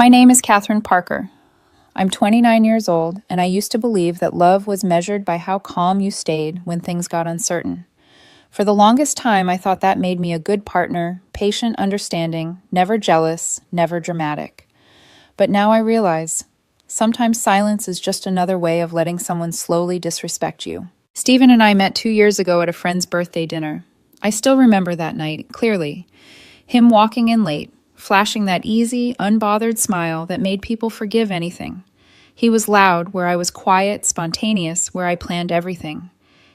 My name is Catherine Parker. I'm 29 years old, and I used to believe that love was measured by how calm you stayed when things got uncertain. For the longest time, I thought that made me a good partner, patient, understanding, never jealous, never dramatic. But now I realize sometimes silence is just another way of letting someone slowly disrespect you. Stephen and I met 2 years ago at a friend's birthday dinner. I still remember that night, clearly. Him walking in late, flashing that easy, unbothered smile that made people forgive anything. He was loud where I was quiet, spontaneous where I planned everything.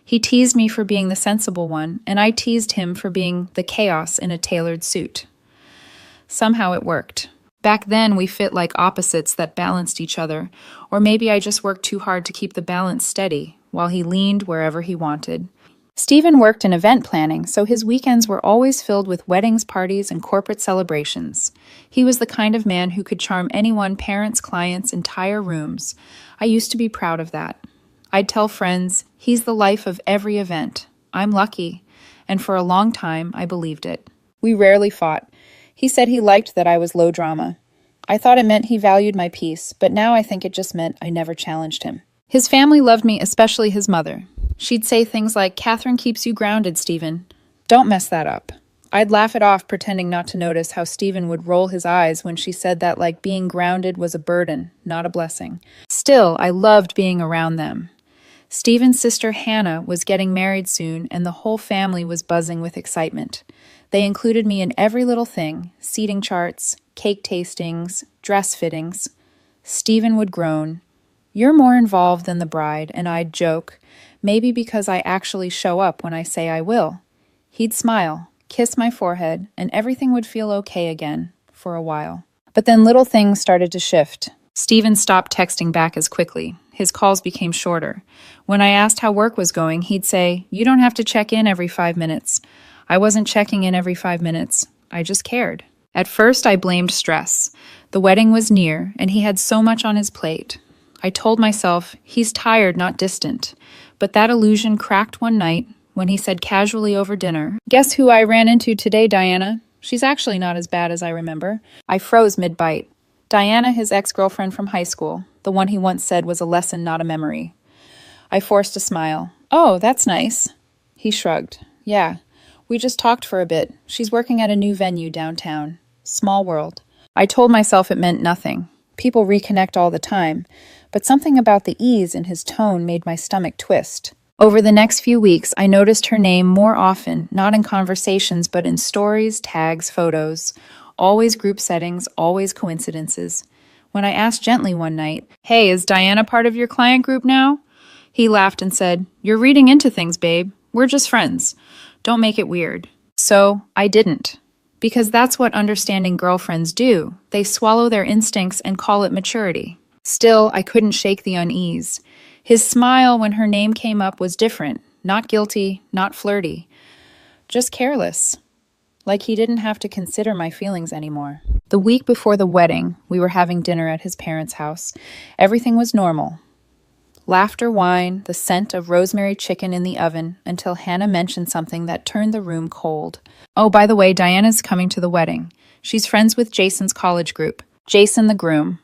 He teased me for being the sensible one, and I teased him for being the chaos in a tailored suit. Somehow it worked. Back then, we fit like opposites that balanced each other, or maybe I just worked too hard to keep the balance steady, while he leaned wherever he wanted. Stephen worked in event planning, so his weekends were always filled with weddings, parties, and corporate celebrations. He was the kind of man who could charm anyone, parents, clients, entire rooms. I used to be proud of that. I'd tell friends, he's the life of every event. I'm lucky. And for a long time, I believed it. We rarely fought. He said he liked that I was low drama. I thought it meant he valued my peace, but now I think it just meant I never challenged him. His family loved me, especially his mother. She'd say things like, "Catherine keeps you grounded, Stephen. Don't mess that up." I'd laugh it off, pretending not to notice how Stephen would roll his eyes when she said that like being grounded was a burden, not a blessing. Still, I loved being around them. Stephen's sister Hannah was getting married soon, and the whole family was buzzing with excitement. They included me in every little thing, seating charts, cake tastings, dress fittings. Stephen would groan, "You're more involved than the bride," and I'd joke, "Maybe because I actually show up when I say I will." He'd smile, kiss my forehead, and everything would feel okay again, for a while. But then little things started to shift. Stephen stopped texting back as quickly. His calls became shorter. When I asked how work was going, he'd say, "You don't have to check in every 5 minutes." I wasn't checking in every 5 minutes. I just cared. At first, I blamed stress. The wedding was near, and he had so much on his plate. I told myself, he's tired, not distant. But that illusion cracked one night when he said casually over dinner, "Guess who I ran into today, Diana? She's actually not as bad as I remember." I froze mid-bite. Diana, his ex-girlfriend from high school, the one he once said was a lesson, not a memory. I forced a smile. "Oh, that's nice." He shrugged. "Yeah, we just talked for a bit. She's working at a new venue downtown. Small world." I told myself it meant nothing. People reconnect all the time, but something about the ease in his tone made my stomach twist. Over the next few weeks, I noticed her name more often, not in conversations, but in stories, tags, photos. Always group settings, always coincidences. When I asked gently one night, "Hey, is Diana part of your client group now?" He laughed and said, "You're reading into things, babe. We're just friends. Don't make it weird." So I didn't. Because that's what understanding girlfriends do. They swallow their instincts and call it maturity. Still, I couldn't shake the unease. His smile when her name came up was different. Not guilty, not flirty. Just careless. Like he didn't have to consider my feelings anymore. The week before the wedding, we were having dinner at his parents' house. Everything was normal. Laughter, wine, the scent of rosemary chicken in the oven, until Hannah mentioned something that turned the room cold. "Oh, by the way, Diana's coming to the wedding. She's friends with Jason's college group. Jason, the groom."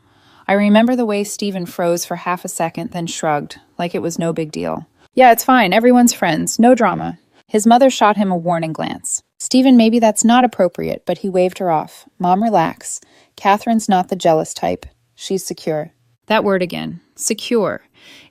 I remember the way Stephen froze for half a second, then shrugged, like it was no big deal. "Yeah, it's fine. Everyone's friends. No drama." His mother shot him a warning glance. "Stephen, maybe that's not appropriate," but he waved her off. "Mom, relax. Catherine's not the jealous type. She's secure." That word again. Secure.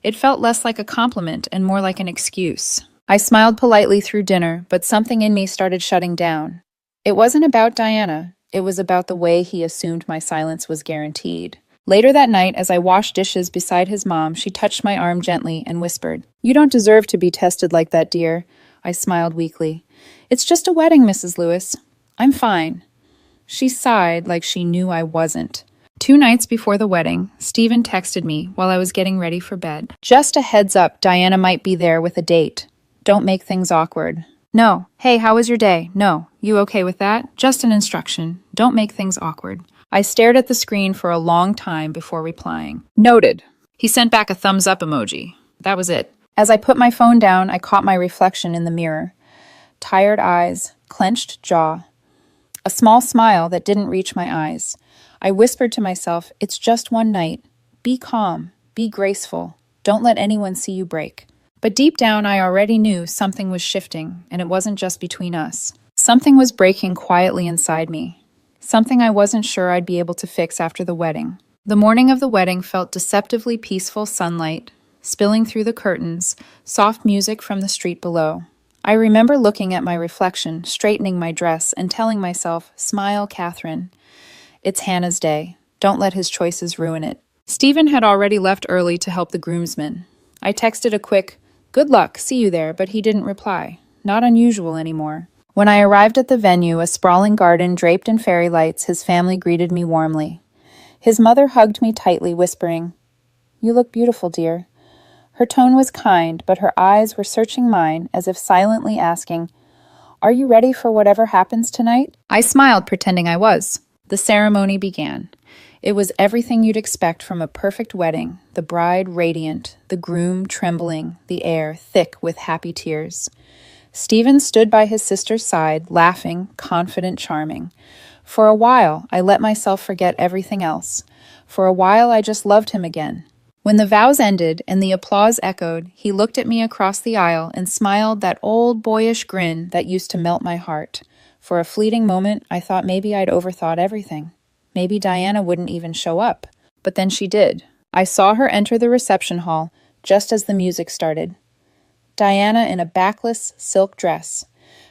It felt less like a compliment and more like an excuse. I smiled politely through dinner, but something in me started shutting down. It wasn't about Diana. It was about the way he assumed my silence was guaranteed. Later that night, as I washed dishes beside his mom, she touched my arm gently and whispered, "You don't deserve to be tested like that, dear." I smiled weakly. "It's just a wedding, Mrs. Lewis. I'm fine." She sighed like she knew I wasn't. 2 nights before the wedding, Stephen texted me while I was getting ready for bed. "Just a heads up, Diana might be there with a date. Don't make things awkward." No. "Hey, how was your day?" No. "You okay with that?" Just an instruction. Don't make things awkward. I stared at the screen for a long time before replying. Noted. He sent back a thumbs up emoji. That was it. As I put my phone down, I caught my reflection in the mirror. Tired eyes, clenched jaw. A small smile that didn't reach my eyes. I whispered to myself, "It's just one night. Be calm, be graceful. Don't let anyone see you break." But deep down, I already knew something was shifting, and it wasn't just between us. Something was breaking quietly inside me. Something I wasn't sure I'd be able to fix after the wedding. The morning of the wedding felt deceptively peaceful sunlight, spilling through the curtains, soft music from the street below. I remember looking at my reflection, straightening my dress, and telling myself, "Smile, Catherine. It's Hannah's day. Don't let his choices ruin it." Stephen had already left early to help the groomsmen. I texted a quick, "Good luck, see you there," but he didn't reply. Not unusual anymore. When I arrived at the venue, a sprawling garden draped in fairy lights, his family greeted me warmly. His mother hugged me tightly, whispering, "You look beautiful, dear." Her tone was kind, but her eyes were searching mine, as if silently asking, "Are you ready for whatever happens tonight?" I smiled, pretending I was. The ceremony began. It was everything you'd expect from a perfect wedding, the bride radiant, the groom trembling, the air thick with happy tears. Stephen stood by his sister's side, laughing, confident, charming. For a while, I let myself forget everything else. For a while, I just loved him again. When the vows ended and the applause echoed, he looked at me across the aisle and smiled that old boyish grin that used to melt my heart. For a fleeting moment, I thought maybe I'd overthought everything. Maybe Diana wouldn't even show up. But then she did. I saw her enter the reception hall just as the music started. Diana in a backless silk dress,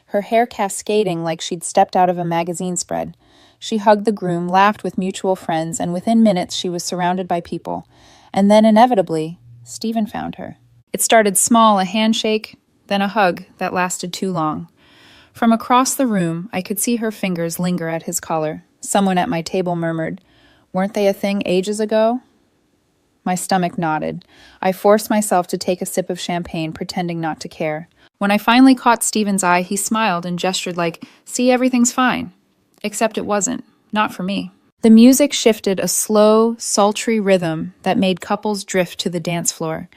her hair cascading like she'd stepped out of a magazine spread. She hugged the groom, laughed with mutual friends, and within minutes she was surrounded by people. And then, inevitably, Stephen found her. It started small, a handshake, then a hug that lasted too long. From across the room, I could see her fingers linger at his collar. Someone at my table murmured, "Weren't they a thing ages ago?" My stomach nodded. I forced myself to take a sip of champagne, pretending not to care. When I finally caught Stephen's eye, he smiled and gestured like, "See, everything's fine." Except it wasn't. Not for me. The music shifted, a slow, sultry rhythm that made couples drift to the dance floor.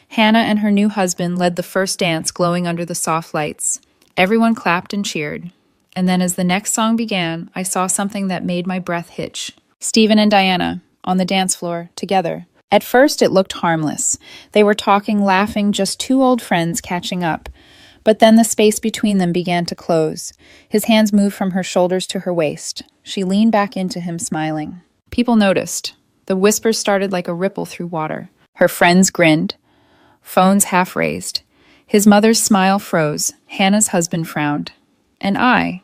Hannah and her new husband led the first dance, glowing under the soft lights. Everyone clapped and cheered. And then as the next song began, I saw something that made my breath hitch. Stephen and Diana, on the dance floor, together. At first, it looked harmless. They were talking, laughing, just two old friends catching up. But then the space between them began to close. His hands moved from her shoulders to her waist. She leaned back into him, smiling. People noticed. The whispers started like a ripple through water. Her friends grinned. Phones half raised. His mother's smile froze. Hannah's husband frowned. And I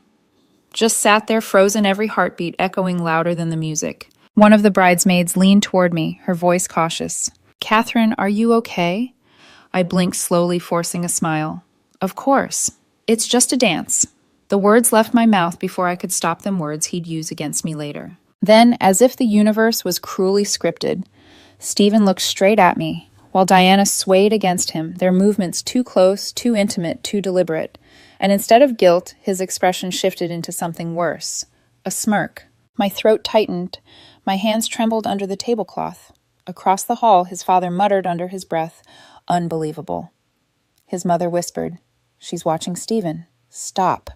just sat there, frozen, every heartbeat echoing louder than the music. One of the bridesmaids leaned toward me, her voice cautious. "Catherine, are you okay?" I blinked slowly, forcing a smile. "Of course. It's just a dance." The words left my mouth before I could stop them, words he'd use against me later. Then, as if the universe was cruelly scripted, Stephen looked straight at me, while Diana swayed against him, their movements too close, too intimate, too deliberate. And instead of guilt, his expression shifted into something worse. A smirk. My throat tightened. My hands trembled under the tablecloth. Across the hall, his father muttered under his breath, "Unbelievable." His mother whispered, "She's watching Stephen. Stop."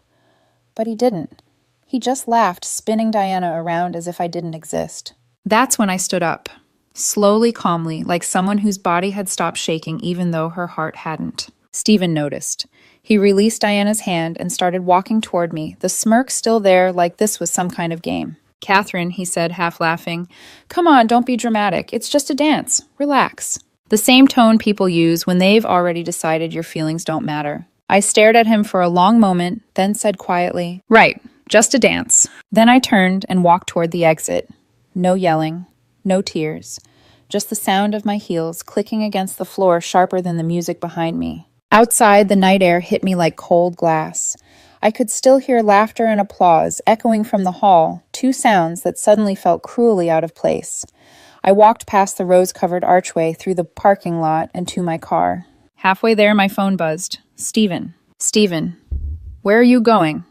But he didn't. He just laughed, spinning Diana around as if I didn't exist. That's when I stood up, slowly, calmly, like someone whose body had stopped shaking even though her heart hadn't. Stephen noticed. He released Diana's hand and started walking toward me, the smirk still there, like this was some kind of game. "Catherine," he said, half laughing, "come on, don't be dramatic. It's just a dance. Relax." The same tone people use when they've already decided your feelings don't matter. I stared at him for a long moment, then said quietly, "Right, just a dance." Then I turned and walked toward the exit. No yelling, no tears, just the sound of my heels clicking against the floor sharper than the music behind me. Outside, the night air hit me like cold glass. I could still hear laughter and applause echoing from the hall, two sounds that suddenly felt cruelly out of place. I walked past the rose-covered archway through the parking lot and to my car. Halfway there, my phone buzzed. "Stephen. Stephen. Where are you going?"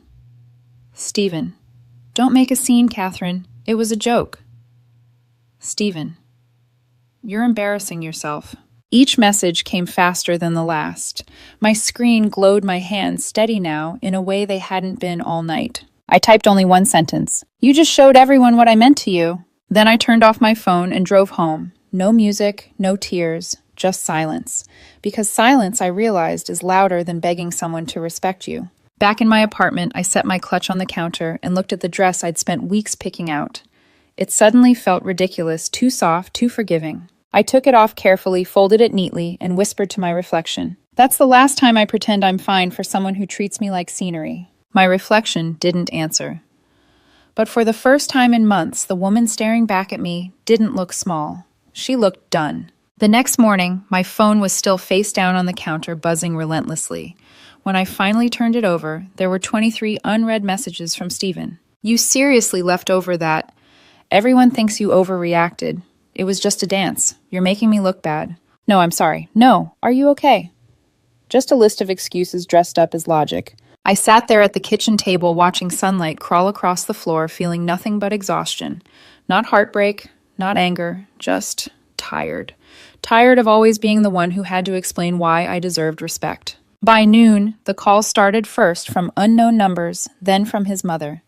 "Stephen. Don't make a scene, Catherine. It was a joke." "Stephen. You're embarrassing yourself." Each message came faster than the last. My screen glowed, my hands steady now in a way they hadn't been all night. I typed only one sentence. "You just showed everyone what I meant to you." Then I turned off my phone and drove home. No music, no tears, just silence. Because silence, I realized, is louder than begging someone to respect you. Back in my apartment, I set my clutch on the counter and looked at the dress I'd spent weeks picking out. It suddenly felt ridiculous, too soft, too forgiving. I took it off carefully, folded it neatly, and whispered to my reflection, "That's the last time I pretend I'm fine for someone who treats me like scenery." My reflection didn't answer. But for the first time in months, the woman staring back at me didn't look small. She looked done. The next morning, my phone was still face down on the counter, buzzing relentlessly. When I finally turned it over, there were 23 unread messages from Stephen. "You seriously left over that. Everyone thinks you overreacted. It was just a dance. You're making me look bad. No, I'm sorry. No, are you okay?" Just a list of excuses dressed up as logic. I sat there at the kitchen table watching sunlight crawl across the floor, feeling nothing but exhaustion. Not heartbreak, not anger, just tired. Tired of always being the one who had to explain why I deserved respect. By noon, the calls started first from unknown numbers, then from his mother.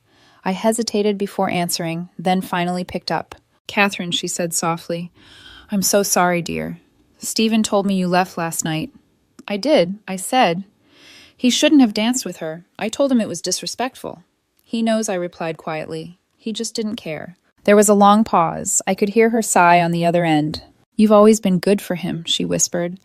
I hesitated before answering, then finally picked up. "Catherine," she said softly, "I'm so sorry, dear. Stephen told me you left last night." "I did," I said. "He shouldn't have danced with her. I told him it was disrespectful." "He knows," I replied quietly. "He just didn't care." There was a long pause. I could hear her sigh on the other end. "You've always been good for him," she whispered.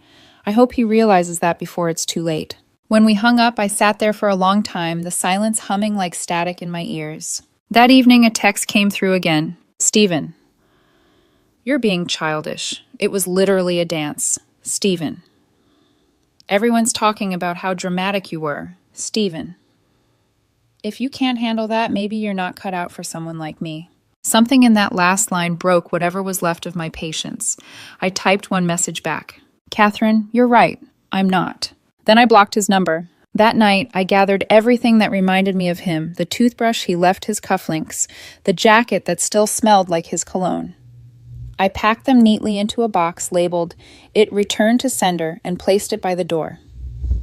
"I hope he realizes that before it's too late." When we hung up, I sat there for a long time, the silence humming like static in my ears. That evening, a text came through again. "Stephen, you're being childish. It was literally a dance. Stephen. Everyone's talking about how dramatic you were. Stephen. If you can't handle that, maybe you're not cut out for someone like me." Something in that last line broke whatever was left of my patience. I typed one message back. "Catherine, you're right. I'm not." Then I blocked his number. That night, I gathered everything that reminded me of him, the toothbrush he left his cufflinks, the jacket that still smelled like his cologne. I packed them neatly into a box labeled, "It returned to sender," and placed it by the door.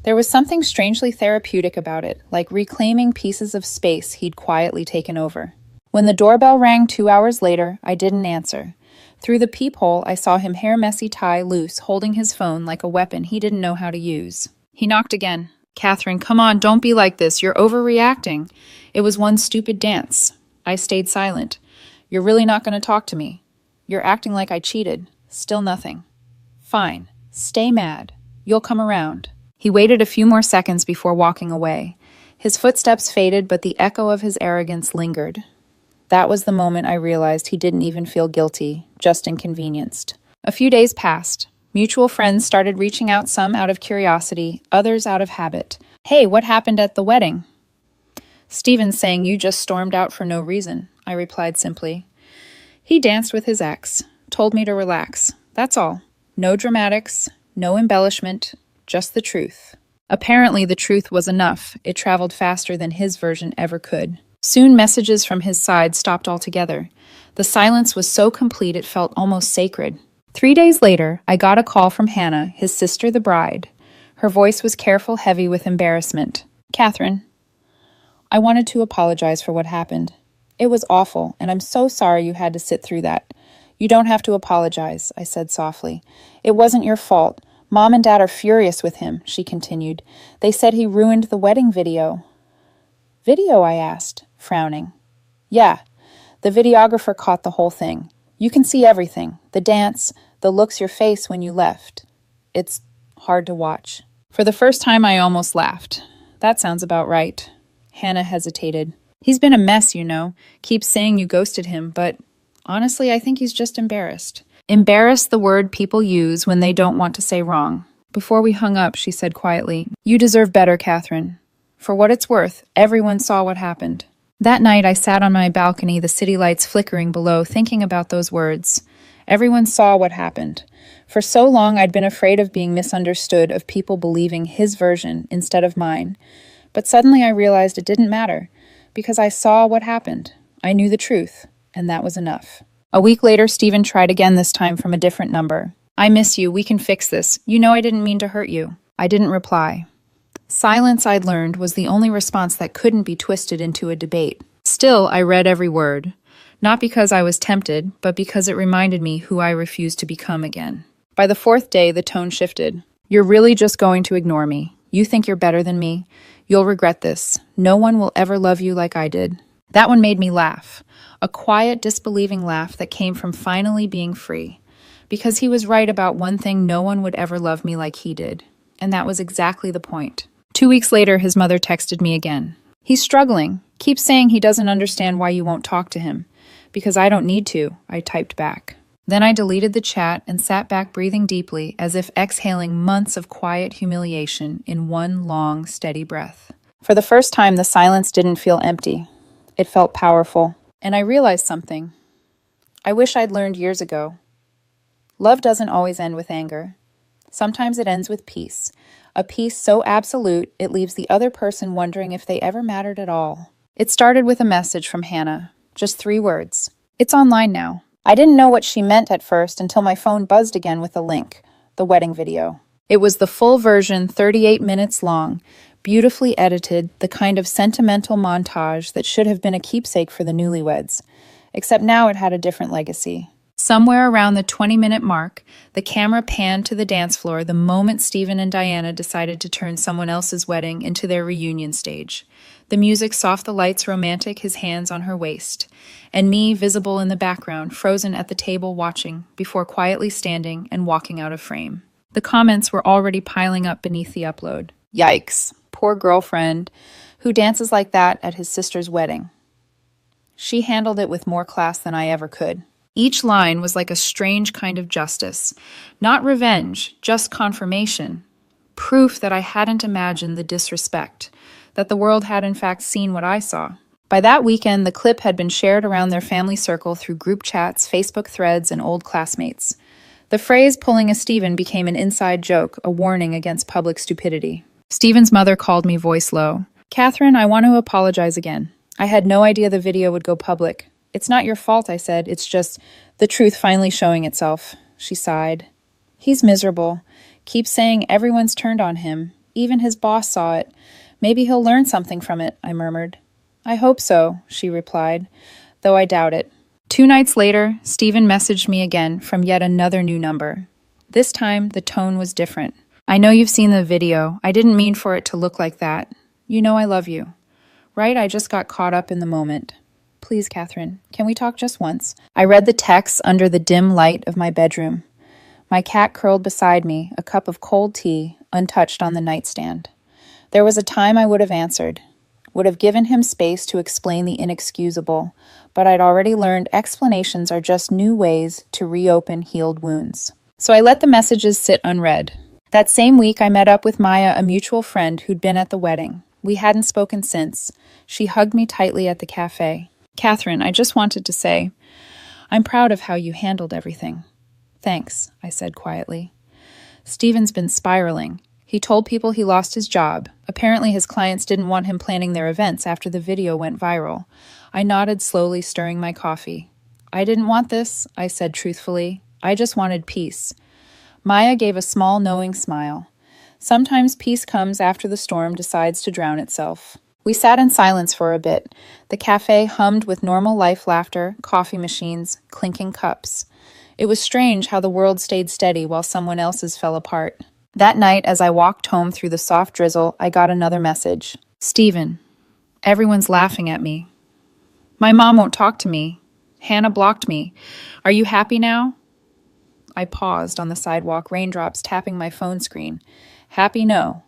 There was something strangely therapeutic about it, like reclaiming pieces of space he'd quietly taken over. When the doorbell rang 2 hours later, I didn't answer. Through the peephole, I saw him hair messy tie loose, holding his phone like a weapon he didn't know how to use. He knocked again. "Catherine, come on, don't be like this. You're overreacting. It was one stupid dance." I stayed silent. "You're really not going to talk to me? You're acting like I cheated. Still nothing." "Fine. Stay mad. You'll come around." He waited a few more seconds before walking away. His footsteps faded, but the echo of his arrogance lingered. That was the moment I realized he didn't even feel guilty, just inconvenienced. A few days passed. Mutual friends started reaching out, some out of curiosity, others out of habit. "Hey, what happened at the wedding?" "Stephen's saying you just stormed out for no reason," I replied simply. "He danced with his ex, told me to relax. That's all. No dramatics, no embellishment, just the truth." Apparently, the truth was enough. It traveled faster than his version ever could. Soon, messages from his side stopped altogether. The silence was so complete it felt almost sacred. 3 days later, I got a call from Hannah, his sister, the bride. Her voice was careful, heavy with embarrassment. "Catherine, I wanted to apologize for what happened. It was awful, and I'm so sorry you had to sit through that." "You don't have to apologize," I said softly. "It wasn't your fault. Mom and Dad are furious with him," she continued. "They said he ruined the wedding video." "Video?" I asked, frowning. "Yeah, the videographer caught the whole thing. You can see everything, the dance, the looks your face when you left. It's hard to watch." For the first time, I almost laughed. "That sounds about right." Hannah hesitated. "He's been a mess, you know. Keeps saying you ghosted him, but honestly, I think he's just embarrassed." Embarrassed, the word people use when they don't want to say wrong. Before we hung up, she said quietly, "You deserve better, Catherine. For what it's worth, everyone saw what happened." That night, I sat on my balcony, the city lights flickering below, thinking about those words. Everyone saw what happened. For so long, I'd been afraid of being misunderstood, of people believing his version instead of mine. But suddenly I realized it didn't matter, because I saw what happened. I knew the truth, and that was enough. A week later, Stephen tried again, this time from a different number. "I miss you. We can fix this. You know I didn't mean to hurt you." I didn't reply. Silence, I'd learned, was the only response that couldn't be twisted into a debate. Still, I read every word. Not because I was tempted, but because it reminded me who I refused to become again. By the fourth day, the tone shifted. You're really just going to ignore me. You think you're better than me. You'll regret this. No one will ever love you like I did. That one made me laugh. A quiet, disbelieving laugh that came from finally being free. Because he was right about one thing: no one would ever love me like he did. And that was exactly the point. 2 weeks later, his mother texted me again. He's struggling. Keeps saying he doesn't understand why you won't talk to him. Because I don't need to, I typed back. Then I deleted the chat and sat back breathing deeply, as if exhaling months of quiet humiliation in one long, steady breath. For the first time, the silence didn't feel empty. It felt powerful. And I realized something I wish I'd learned years ago. Love doesn't always end with anger. Sometimes it ends with peace. A peace so absolute, it leaves the other person wondering if they ever mattered at all. It started with a message from Hannah. Just 3 words. It's online now. I didn't know what she meant at first until my phone buzzed again with a link, the wedding video. It was the full version, 38 minutes long, beautifully edited, the kind of sentimental montage that should have been a keepsake for the newlyweds. Except now it had a different legacy. Somewhere around the 20-minute mark, the camera panned to the dance floor the moment Stephen and Diana decided to turn someone else's wedding into their reunion stage. The music soft, the lights romantic, his hands on her waist. And me, visible in the background, frozen at the table watching, before quietly standing and walking out of frame. The comments were already piling up beneath the upload. Yikes, poor girlfriend, who dances like that at his sister's wedding. She handled it with more class than I ever could. Each line was like a strange kind of justice. Not revenge, just confirmation. Proof that I hadn't imagined the disrespect, that the world had in fact seen what I saw. By that weekend, the clip had been shared around their family circle through group chats, Facebook threads, and old classmates. The phrase "pulling a Stephen" became an inside joke, a warning against public stupidity. Stephen's mother called me voice low. "Catherine, I want to apologize again. I had no idea the video would go public. It's not your fault," I said. "It's just the truth finally showing itself." She sighed. "He's miserable. Keeps saying everyone's turned on him. Even his boss saw it. Maybe he'll learn something from it," I murmured. "I hope so," she replied, though I doubt it. 2 nights later, Stephen messaged me again from yet another new number. This time, the tone was different. "I know you've seen the video. I didn't mean for it to look like that. You know I love you. Right? I just got caught up in the moment. Please, Catherine, can we talk just once?" I read the text under the dim light of my bedroom. My cat curled beside me, a cup of cold tea, untouched on the nightstand. There was a time I would have answered, would have given him space to explain the inexcusable, but I'd already learned explanations are just new ways to reopen healed wounds. So I let the messages sit unread. That same week, I met up with Maya, a mutual friend who'd been at the wedding. We hadn't spoken since. She hugged me tightly at the cafe. "Catherine, I just wanted to say, I'm proud of how you handled everything." "Thanks," I said quietly. "Stephen's been spiraling. He told people he lost his job. Apparently his clients didn't want him planning their events after the video went viral." I nodded slowly, stirring my coffee. "I didn't want this," I said truthfully. "I just wanted peace." Maya gave a small, knowing smile. Sometimes peace comes after the storm decides to drown itself. We sat in silence for a bit. The cafe hummed with normal life laughter, coffee machines, clinking cups. It was strange how the world stayed steady while someone else's fell apart. That night, as I walked home through the soft drizzle, I got another message. "Stephen, everyone's laughing at me. My mom won't talk to me. Hannah blocked me. Are you happy now?" I paused on the sidewalk, raindrops tapping my phone screen. Happy, no.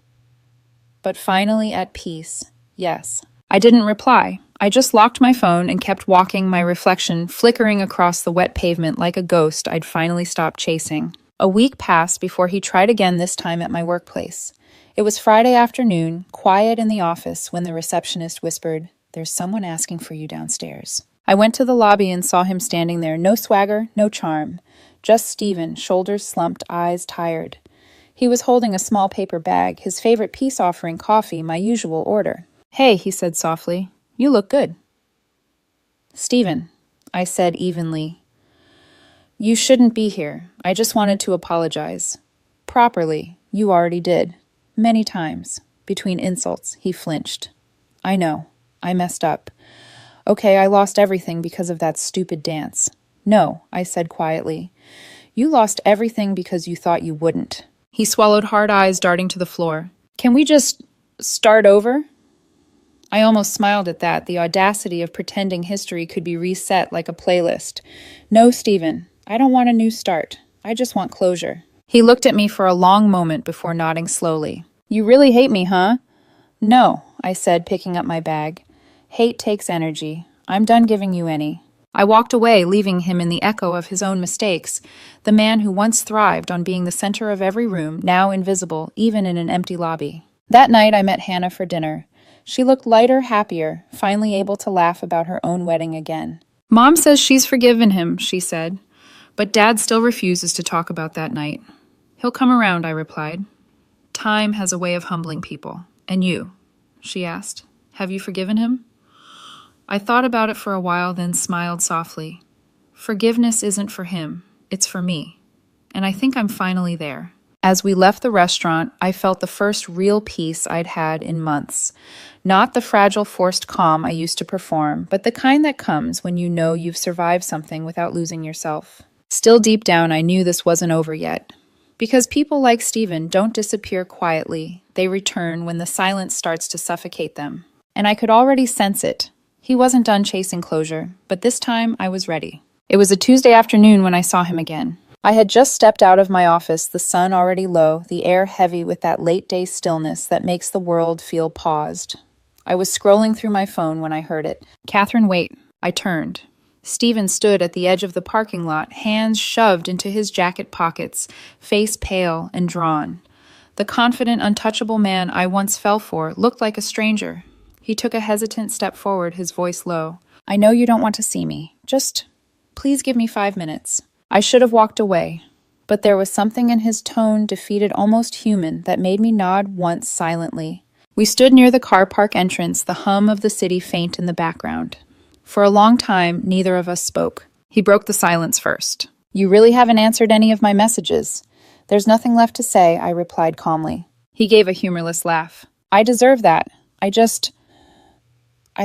But finally at peace, yes. I didn't reply. I just locked my phone and kept walking, my reflection flickering across the wet pavement like a ghost I'd finally stopped chasing. A week passed before he tried again, this time at my workplace. It was Friday afternoon, quiet in the office, when the receptionist whispered, "There's someone asking for you downstairs." I went to the lobby and saw him standing there, no swagger, no charm. Just Stephen, shoulders slumped, eyes tired. He was holding a small paper bag, his favorite peace offering coffee, my usual order. "Hey," he said softly, "you look good." "Stephen," I said evenly, "you shouldn't be here. I just wanted to apologize. Properly, you already did. Many times." Between insults, he flinched. "I know. I messed up. Okay, I lost everything because of that stupid dance. No, I said quietly. You lost everything because you thought you wouldn't. He swallowed, hard eyes darting to the floor. Can we just start over? I almost smiled at that, the audacity of pretending history could be reset like a playlist. No, Stephen, I don't want a new start. I just want closure. He looked at me for a long moment before nodding slowly. You really hate me, huh? No, I said, picking up my bag. Hate takes energy. I'm done giving you any. I walked away, leaving him in the echo of his own mistakes, the man who once thrived on being the center of every room, now invisible, even in an empty lobby. That night I met Hannah for dinner. She looked lighter, happier, finally able to laugh about her own wedding again. Mom says she's forgiven him, she said, but Dad still refuses to talk about that night. He'll come around, I replied. Time has a way of humbling people. And you? She asked. Have you forgiven him? I thought about it for a while, then smiled softly. Forgiveness isn't for him, it's for me. And I think I'm finally there. As we left the restaurant, I felt the first real peace I'd had in months. Not the fragile, forced calm I used to perform, but the kind that comes when you know you've survived something without losing yourself. Still deep down, I knew this wasn't over yet. Because people like Stephen don't disappear quietly, they return when the silence starts to suffocate them. And I could already sense it. He wasn't done chasing closure, but this time I was ready. It was a Tuesday afternoon when I saw him again. I had just stepped out of my office, the sun already low, the air heavy with that late-day stillness that makes the world feel paused. I was scrolling through my phone when I heard it. Catherine, wait. I turned. Stephen stood at the edge of the parking lot, hands shoved into his jacket pockets, face pale and drawn. The confident, untouchable man I once fell for looked like a stranger. He took a hesitant step forward, his voice low. I know you don't want to see me. Just, please give me 5 minutes. I should have walked away, but there was something in his tone, defeated, almost human, that made me nod once silently. We stood near the car park entrance, the hum of the city faint in the background. For a long time, neither of us spoke. He broke the silence first. You really haven't answered any of my messages. There's nothing left to say, I replied calmly. He gave a humorless laugh. I deserve that. I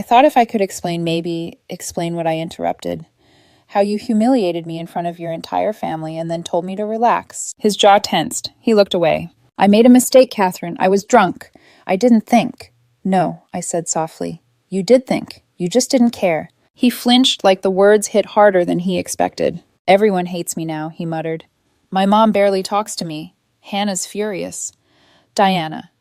thought if I could explain what I interrupted. How you humiliated me in front of your entire family and then told me to relax. His jaw tensed. He looked away. I made a mistake, Catherine. I was drunk. I didn't think. No, I said softly. You did think. You just didn't care. He flinched like the words hit harder than he expected. Everyone hates me now, he muttered. My mom barely talks to me. Hannah's furious. Diana.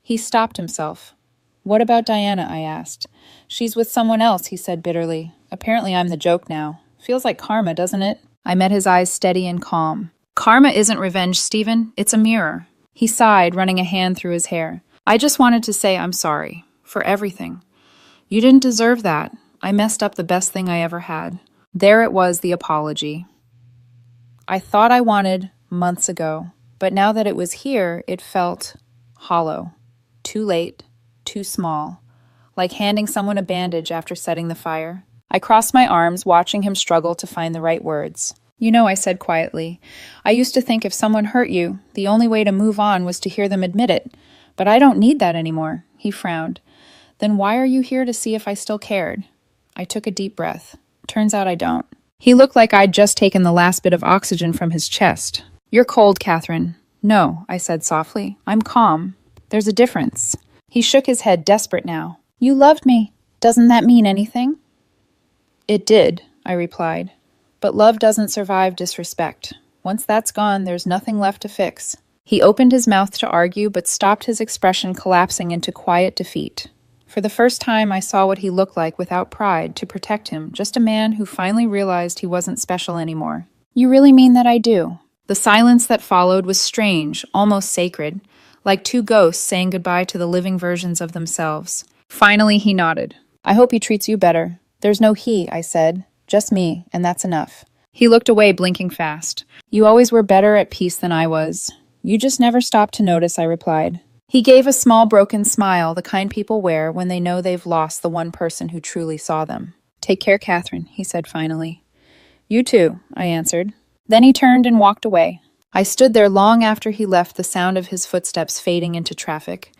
He stopped himself. What about Diana? I asked. She's with someone else, he said bitterly. Apparently I'm the joke now. Feels like karma, doesn't it? I met his eyes steady and calm. Karma isn't revenge, Stephen. It's a mirror. He sighed, running a hand through his hair. I just wanted to say I'm sorry. For everything. You didn't deserve that. I messed up the best thing I ever had. There it was, the apology. I thought I wanted months ago, but now that it was here, it felt hollow. Too late. Too small, like handing someone a bandage after setting the fire. I crossed my arms, watching him struggle to find the right words. You know, I said quietly, I used to think if someone hurt you, the only way to move on was to hear them admit it. But I don't need that anymore. He frowned. Then why are you here to see if I still cared? I took a deep breath. Turns out I don't. He looked like I'd just taken the last bit of oxygen from his chest. You're cold, Catherine. No, I said softly. I'm calm. There's a difference. He shook his head, desperate now. You loved me. Doesn't that mean anything? It did, I replied. But love doesn't survive disrespect. Once that's gone, there's nothing left to fix. He opened his mouth to argue, but stopped, his expression collapsing into quiet defeat. For the first time, I saw what he looked like without pride, to protect him, just a man who finally realized he wasn't special anymore. You really mean that I do? The silence that followed was strange, almost sacred. Like two ghosts saying goodbye to the living versions of themselves. Finally, he nodded. I hope he treats you better. There's no he, I said. Just me, and that's enough. He looked away, blinking fast. You always were better at peace than I was. You just never stopped to notice, I replied. He gave a small broken smile, the kind people wear when they know they've lost the one person who truly saw them. Take care, Catherine, he said finally. You too, I answered. Then he turned and walked away. I stood there long after he left, the sound of his footsteps fading into traffic.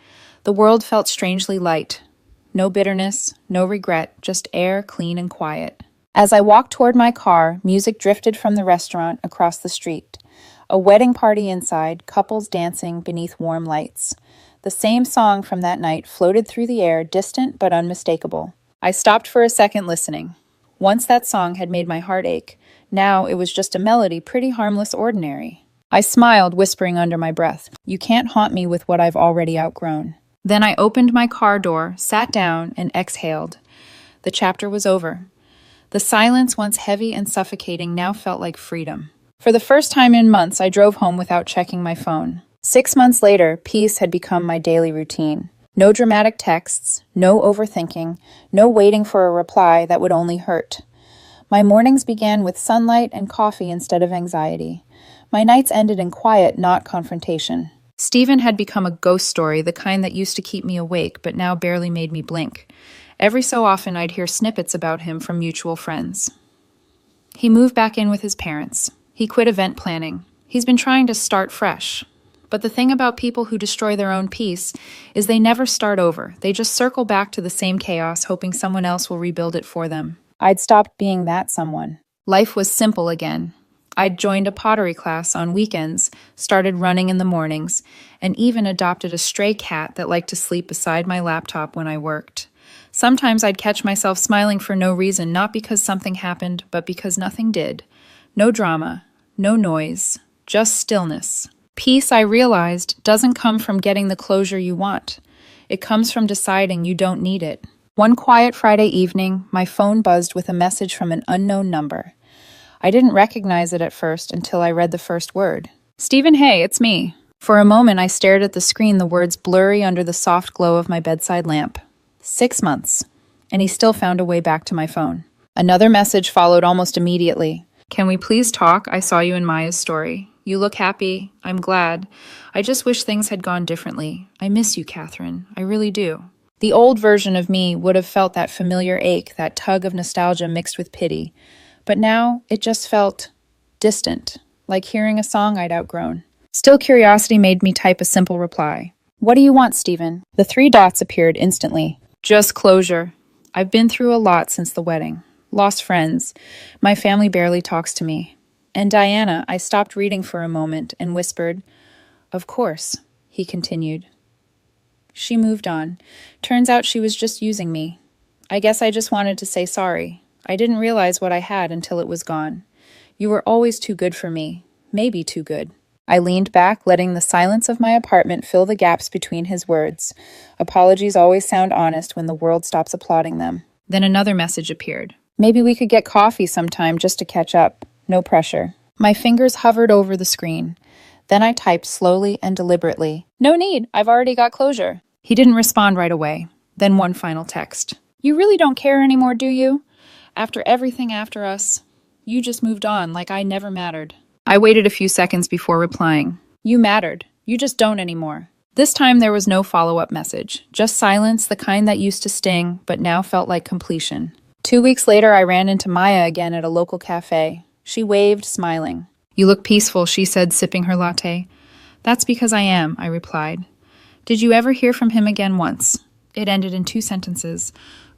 The world felt strangely light. No bitterness, no regret, just air, clean and quiet. As I walked toward my car, music drifted from the restaurant across the street. A wedding party inside, couples dancing beneath warm lights. The same song from that night floated through the air, distant but unmistakable. I stopped for a second listening. Once that song had made my heart ache. Now it was just a melody, pretty harmless, ordinary. I smiled, whispering under my breath, "You can't haunt me with what I've already outgrown." Then I opened my car door, sat down, and exhaled. The chapter was over. The silence, once heavy and suffocating, now felt like freedom. For the first time in months, I drove home without checking my phone. 6 months later, peace had become my daily routine. No dramatic texts, no overthinking, no waiting for a reply that would only hurt. My mornings began with sunlight and coffee instead of anxiety. My nights ended in quiet, not confrontation. Stephen had become a ghost story, the kind that used to keep me awake, but now barely made me blink. Every so often, I'd hear snippets about him from mutual friends. He moved back in with his parents. He quit event planning. He's been trying to start fresh. But the thing about people who destroy their own peace is they never start over. They just circle back to the same chaos, hoping someone else will rebuild it for them. I'd stopped being that someone. Life was simple again. I'd joined a pottery class on weekends, started running in the mornings, and even adopted a stray cat that liked to sleep beside my laptop when I worked. Sometimes I'd catch myself smiling for no reason, not because something happened, but because nothing did. No drama, no noise, just stillness. Peace, I realized, doesn't come from getting the closure you want. It comes from deciding you don't need it. One quiet Friday evening, my phone buzzed with a message from an unknown number. I didn't recognize it at first until I read the first word. "Stephen, hey, it's me." For a moment, I stared at the screen, the words blurry under the soft glow of my bedside lamp. 6 months, and he still found a way back to my phone. Another message followed almost immediately. "Can we please talk? I saw you in Maya's story. You look happy. I'm glad. I just wish things had gone differently. I miss you, Catherine. I really do." The old version of me would have felt that familiar ache, that tug of nostalgia mixed with pity. But now it just felt distant, like hearing a song I'd outgrown. Still, curiosity made me type a simple reply. "What do you want, Stephen?" The 3 dots appeared instantly. "Just closure. I've been through a lot since the wedding. Lost friends. My family barely talks to me. And Diana," I stopped reading for a moment and whispered, "Of course," he continued. "She moved on. Turns out she was just using me. I guess I just wanted to say sorry. I didn't realize what I had until it was gone. You were always too good for me. Maybe too good." I leaned back, letting the silence of my apartment fill the gaps between his words. Apologies always sound honest when the world stops applauding them. Then another message appeared. "Maybe we could get coffee sometime just to catch up. No pressure." My fingers hovered over the screen. Then I typed slowly and deliberately, "No need, I've already got closure." He didn't respond right away. Then one final text. "You really don't care anymore, do you? After everything after us, you just moved on like I never mattered." I waited a few seconds before replying. "You mattered. You just don't anymore." This time there was no follow-up message, just silence, the kind that used to sting, but now felt like completion. 2 weeks later, I ran into Maya again at a local cafe. She waved, smiling. "You look peaceful," she said, sipping her latte. "That's because I am," I replied. "Did you ever hear from him again once?" It ended in 2 sentences.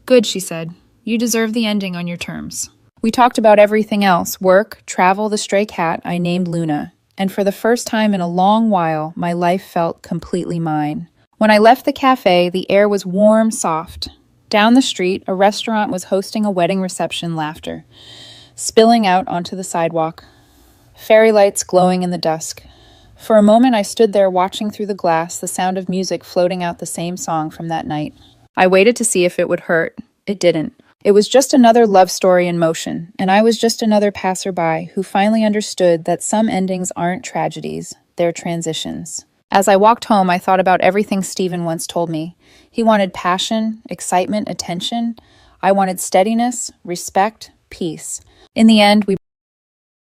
"Good," she said. "You deserve the ending on your terms." We talked about everything else, work, travel, the stray cat I named Luna. And for the first time in a long while, my life felt completely mine. When I left the cafe, the air was warm, soft. Down the street, a restaurant was hosting a wedding reception, laughter spilling out onto the sidewalk. Fairy lights glowing in the dusk. For a moment, I stood there watching through the glass, the sound of music floating out the same song from that night. I waited to see if it would hurt. It didn't. It was just another love story in motion, and I was just another passerby who finally understood that some endings aren't tragedies, they're transitions. As I walked home, I thought about everything Stephen once told me. He wanted passion, excitement, attention. I wanted steadiness, respect, peace. In the end, we